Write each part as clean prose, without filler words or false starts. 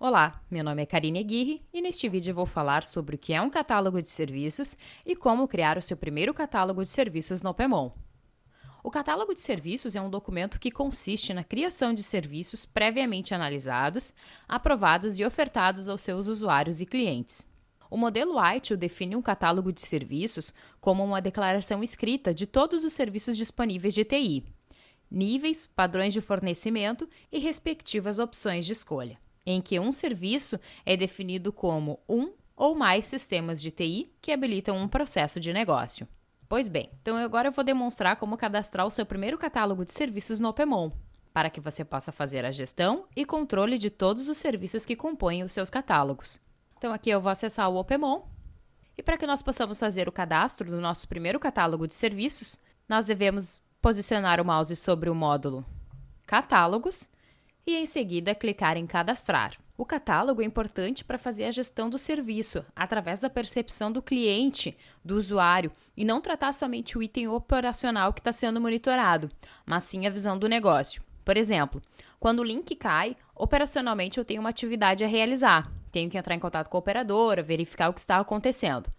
Olá, meu nome é Karine Aguirre e neste vídeo eu vou falar sobre o que é um catálogo de serviços e como criar o seu primeiro catálogo de serviços no Opemon. O catálogo de serviços é um documento que consiste na criação de serviços previamente analisados, aprovados e ofertados aos seus usuários e clientes. O modelo ITIL define um catálogo de serviços como uma declaração escrita de todos os serviços disponíveis de TI, níveis, padrões de fornecimento e respectivas opções de escolha, em que um serviço é definido como um ou mais sistemas de TI que habilitam um processo de negócio. Pois bem, então agora eu vou demonstrar como cadastrar o seu primeiro catálogo de serviços no Opemon, para que você possa fazer a gestão e controle de todos os serviços que compõem os seus catálogos. Então aqui eu vou acessar o Opemon, e para que nós possamos fazer o cadastro do nosso primeiro catálogo de serviços, nós devemos posicionar o mouse sobre o módulo Catálogos, e em seguida clicar em Cadastrar. O catálogo é importante para fazer a gestão do serviço, através da percepção do cliente, do usuário, e não tratar somente o item operacional que está sendo monitorado, mas sim a visão do negócio. Por exemplo, quando o link cai, operacionalmente eu tenho uma atividade a realizar, tenho que entrar em contato com a operadora, verificar o que está acontecendo.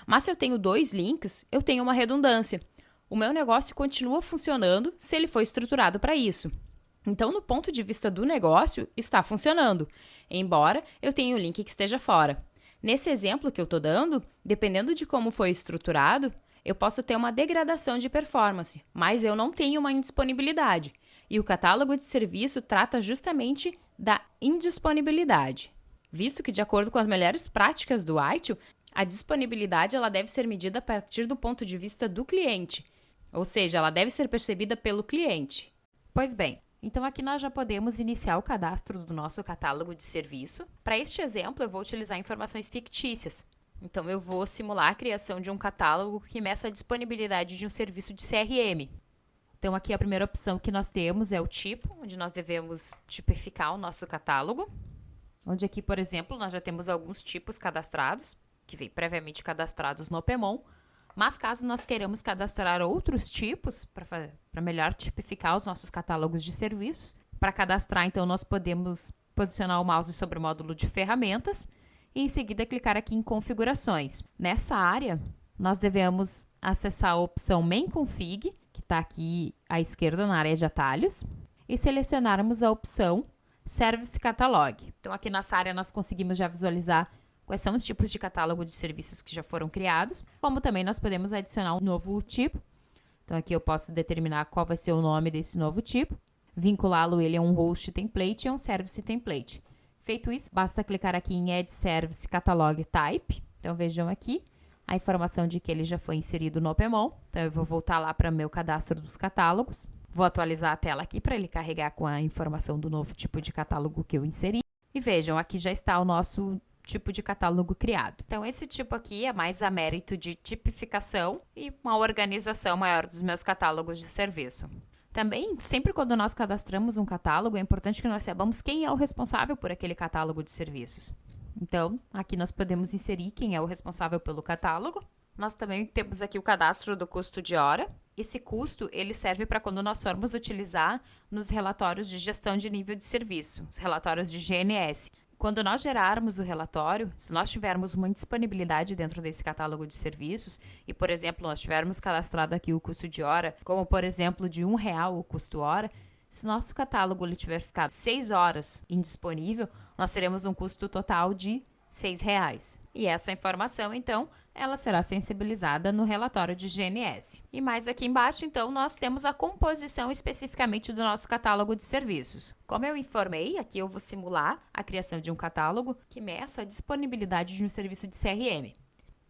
Mas se eu tenho 2 links, eu tenho uma redundância. O meu negócio continua funcionando se ele for estruturado para isso. Então, no ponto de vista do negócio, está funcionando, embora eu tenha o link que esteja fora. Nesse exemplo que eu estou dando, dependendo de como foi estruturado, eu posso ter uma degradação de performance, mas eu não tenho uma indisponibilidade. E o catálogo de serviço trata justamente da indisponibilidade, visto que, de acordo com as melhores práticas do ITIL, a disponibilidade ela deve ser medida a partir do ponto de vista do cliente, ou seja, ela deve ser percebida pelo cliente. Pois bem, então aqui nós já podemos iniciar o cadastro do nosso catálogo de serviço. Para este exemplo, eu vou utilizar informações fictícias. Então eu vou simular a criação de um catálogo que meça a disponibilidade de um serviço de CRM. Então aqui a primeira opção que nós temos é o tipo, onde nós devemos tipificar o nosso catálogo. Onde aqui, por exemplo, nós já temos alguns tipos cadastrados, que vêm previamente cadastrados no Opemon. Mas caso nós queiramos cadastrar outros tipos, para melhor tipificar os nossos catálogos de serviços, para cadastrar, então, nós podemos posicionar o mouse sobre o módulo de ferramentas e, em seguida, clicar aqui em configurações. Nessa área, nós devemos acessar a opção Main Config, que está aqui à esquerda na área de atalhos, e selecionarmos a opção Service Catalog. Então, aqui nessa área, nós conseguimos já visualizar quais são os tipos de catálogo de serviços que já foram criados, como também nós podemos adicionar um novo tipo. Então, aqui eu posso determinar qual vai ser o nome desse novo tipo, vinculá-lo ele a um host template e a um service template. Feito isso, basta clicar aqui em Add Service Catalog Type. Então, vejam aqui a informação de que ele já foi inserido no Opemon. Então, eu vou voltar lá para o meu cadastro dos catálogos. Vou atualizar a tela aqui para ele carregar com a informação do novo tipo de catálogo que eu inseri. E vejam, aqui já está o nosso tipo de catálogo criado. Então, esse tipo aqui é mais a mérito de tipificação e uma organização maior dos meus catálogos de serviço. Também, sempre quando nós cadastramos um catálogo, é importante que nós saibamos quem é o responsável por aquele catálogo de serviços. Então, aqui nós podemos inserir quem é o responsável pelo catálogo. Nós também temos aqui o cadastro do custo de hora. Esse custo, ele serve para quando nós formos utilizar nos relatórios de gestão de nível de serviço, os relatórios de GNS. Quando nós gerarmos o relatório, se nós tivermos uma disponibilidade dentro desse catálogo de serviços e, por exemplo, nós tivermos cadastrado aqui o custo de hora, como, por exemplo, de R$1 o custo hora, se nosso catálogo ele tiver ficado 6 horas indisponível, nós teremos um custo total de R$6. E essa informação, então, ela será sensibilizada no relatório de GNS. E mais aqui embaixo, então, nós temos a composição especificamente do nosso catálogo de serviços. Como eu informei, aqui eu vou simular a criação de um catálogo que meça a disponibilidade de um serviço de CRM.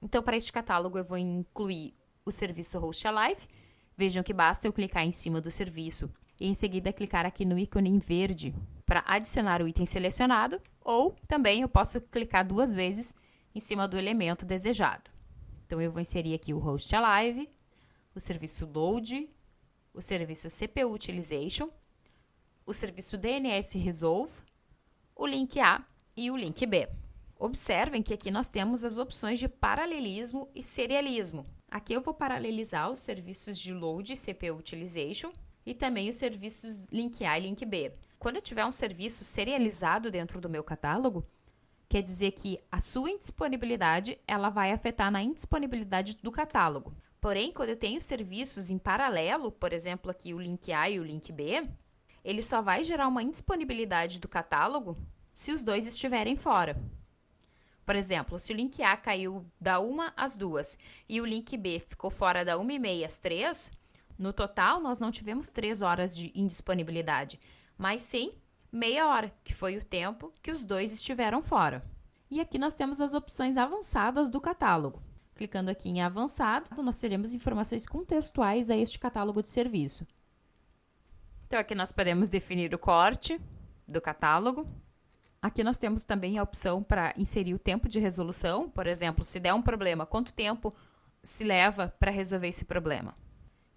Então, para este catálogo, eu vou incluir o serviço Host Alive. Vejam que basta eu clicar em cima do serviço e, em seguida, clicar aqui no ícone em verde para adicionar o item selecionado, ou também eu posso clicar 2 vezes em cima do elemento desejado. Então, eu vou inserir aqui o Host Alive, o serviço Load, o serviço CPU Utilization, o serviço DNS Resolve, o link A e o link B. Observem que aqui nós temos as opções de paralelismo e serialismo. Aqui eu vou paralelizar os serviços de Load e CPU Utilization e também os serviços link A e link B. Quando eu tiver um serviço serializado dentro do meu catálogo, quer dizer que a sua indisponibilidade ela vai afetar na indisponibilidade do catálogo. Porém, quando eu tenho serviços em paralelo, por exemplo, aqui o link A e o link B, ele só vai gerar uma indisponibilidade do catálogo se os dois estiverem fora. Por exemplo, se o link A caiu da 1 às 2 e o link B ficou fora da 1h30 às 3, no total nós não tivemos 3 horas de indisponibilidade, mas sim meia hora, que foi o tempo que os dois estiveram fora. E aqui nós temos as opções avançadas do catálogo. Clicando aqui em avançado, nós teremos informações contextuais a este catálogo de serviço. Então aqui nós podemos definir o corte do catálogo. Aqui nós temos também a opção para inserir o tempo de resolução. Por exemplo, se der um problema, quanto tempo se leva para resolver esse problema?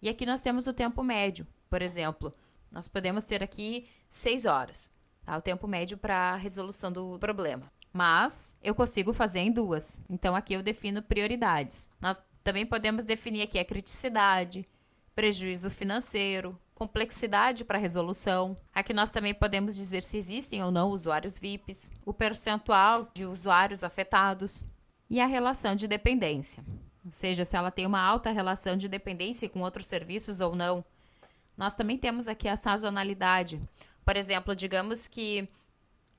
E aqui nós temos o tempo médio. Por exemplo, nós podemos ter aqui 6 horas, tá? O tempo médio para a resolução do problema. Mas eu consigo fazer em 2. Então aqui eu defino prioridades. Nós também podemos definir aqui a criticidade, prejuízo financeiro, complexidade para resolução. Aqui nós também podemos dizer se existem ou não usuários VIPs, o percentual de usuários afetados e a relação de dependência. Ou seja, se ela tem uma alta relação de dependência com outros serviços ou não. Nós também temos aqui a sazonalidade. Por exemplo, digamos que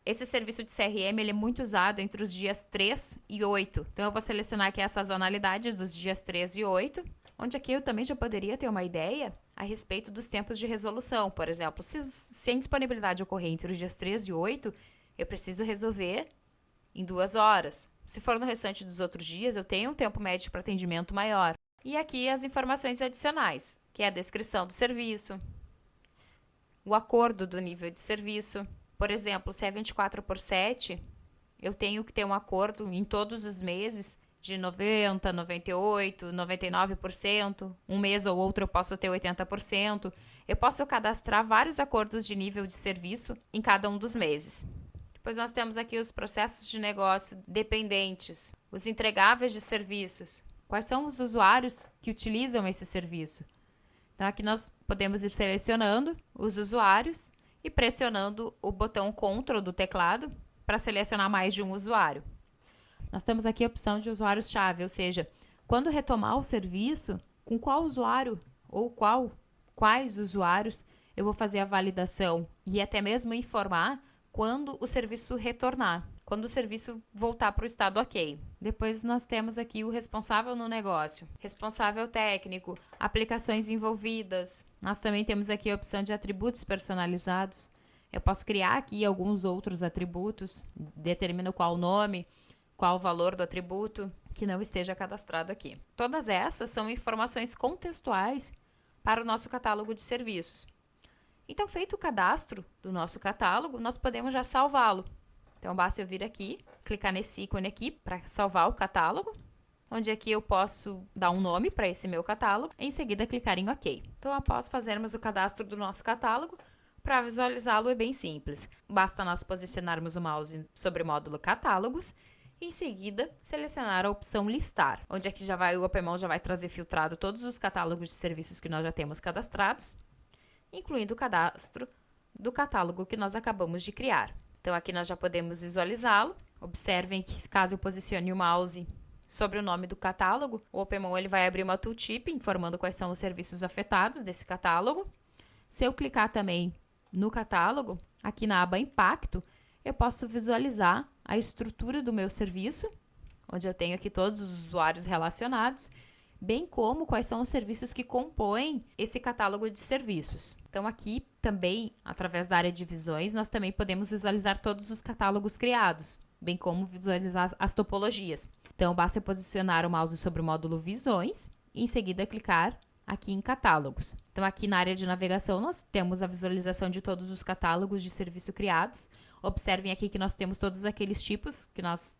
esse serviço de CRM ele é muito usado entre os dias 3 e 8. Então, eu vou selecionar aqui a sazonalidade dos dias 3 e 8, onde aqui eu também já poderia ter uma ideia a respeito dos tempos de resolução. Por exemplo, se a indisponibilidade ocorrer entre os dias 3 e 8, eu preciso resolver em 2 horas. Se for no restante dos outros dias, eu tenho um tempo médio para atendimento maior. E aqui as informações adicionais, que é a descrição do serviço, o acordo do nível de serviço. Por exemplo, se é 24/7, eu tenho que ter um acordo em todos os meses de 90%, 98%, 99%. Um mês ou outro eu posso ter 80%. Eu posso cadastrar vários acordos de nível de serviço em cada um dos meses. Depois nós temos aqui os processos de negócio dependentes, os entregáveis de serviços. Quais são os usuários que utilizam esse serviço? Então, aqui nós podemos ir selecionando os usuários e pressionando o botão Ctrl do teclado para selecionar mais de um usuário. Nós temos aqui a opção de usuários-chave, ou seja, quando retomar o serviço, com qual usuário ou quais usuários eu vou fazer a validação e até mesmo informar quando o serviço retornar, quando o serviço voltar para o estado ok. Depois nós temos aqui o responsável no negócio, responsável técnico, aplicações envolvidas. Nós também temos aqui a opção de atributos personalizados. Eu posso criar aqui alguns outros atributos, determino qual o nome, qual o valor do atributo que não esteja cadastrado aqui. Todas essas são informações contextuais para o nosso catálogo de serviços. Então, feito o cadastro do nosso catálogo, nós podemos já salvá-lo. Então, basta eu vir aqui, clicar nesse ícone aqui para salvar o catálogo, onde aqui eu posso dar um nome para esse meu catálogo e em seguida clicar em OK. Então, após fazermos o cadastro do nosso catálogo, para visualizá-lo é bem simples. Basta nós posicionarmos o mouse sobre o módulo Catálogos e em seguida selecionar a opção Listar, onde aqui o OpenMon já vai trazer filtrado todos os catálogos de serviços que nós já temos cadastrados, incluindo o cadastro do catálogo que nós acabamos de criar. Então, aqui nós já podemos visualizá-lo. Observem que caso eu posicione o mouse sobre o nome do catálogo, o OpenMon ele vai abrir uma tooltip informando quais são os serviços afetados desse catálogo. Se eu clicar também no catálogo, aqui na aba Impacto, eu posso visualizar a estrutura do meu serviço, onde eu tenho aqui todos os usuários relacionados, bem como quais são os serviços que compõem esse catálogo de serviços. Então, aqui também, através da área de visões, nós também podemos visualizar todos os catálogos criados, bem como visualizar as topologias. Então, basta posicionar o mouse sobre o módulo Visões e, em seguida, clicar aqui em Catálogos. Então, aqui na área de navegação, nós temos a visualização de todos os catálogos de serviço criados. Observem aqui que nós temos todos aqueles tipos que nós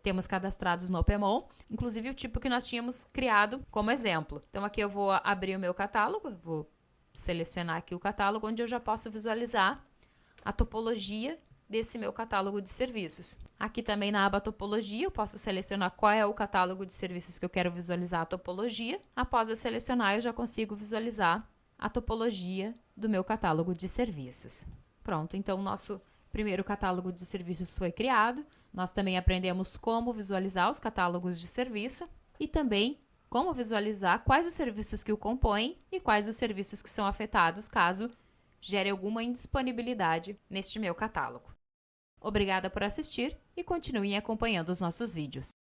temos cadastrados no OpenMon, inclusive o tipo que nós tínhamos criado como exemplo. Então, aqui eu vou abrir o meu catálogo, vou selecionar aqui o catálogo, onde eu já posso visualizar a topologia desse meu catálogo de serviços. Aqui também na aba Topologia, eu posso selecionar qual é o catálogo de serviços que eu quero visualizar a topologia. Após eu selecionar, eu já consigo visualizar a topologia do meu catálogo de serviços. Pronto, então o nosso primeiro catálogo de serviços foi criado. Nós também aprendemos como visualizar os catálogos de serviço e também como visualizar quais os serviços que o compõem e quais os serviços que são afetados caso gere alguma indisponibilidade neste meu catálogo. Obrigada por assistir e continuem acompanhando os nossos vídeos.